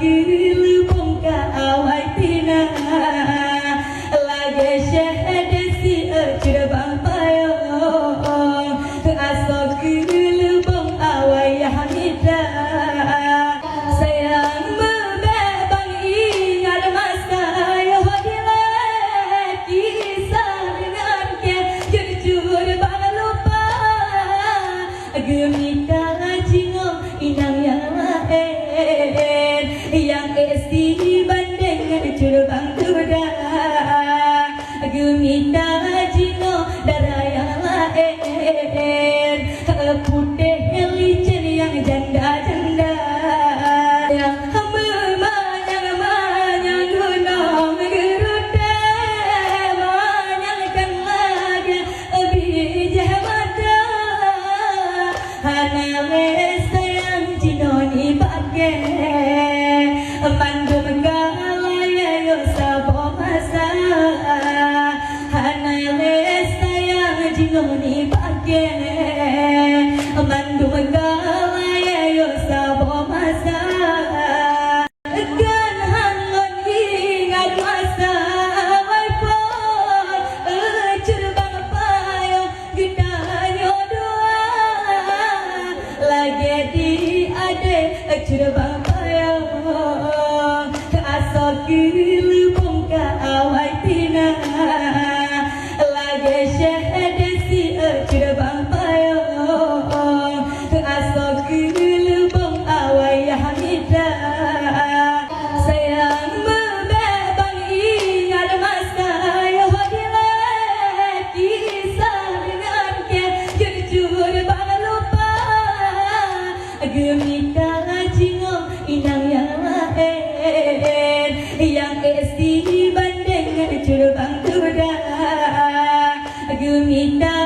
gelubung ka awai tina lagi syahada si cerbang payung asal gelubung awai hamida sayang membebang ingat masa yang hilang kisah dengan ke jujur bang lupa gemita jingo inang yang lain yang esi banding cerbang duda gemita jingo darah yang lain putih licin yang janda-janda yang manyang gunung geruda manyangkan lagi bijah mata hana sayang jinoni pakai mandum galaya yo sabo masa hana sayang jinoni pakai mandum galaya yo sabo masa gan hangon ingat masa wipon cerbang payung gedanyo dua lagi di ade cerbang payung asal gelubung ka awai tina lagi syahada si cerbang payung asal gelubung awai hamida sayang membebang ingat masa yang hilang kisah dengan ke jujur bang lupa gemita jingo inang yang lain yang esi banding cerbang duda gemita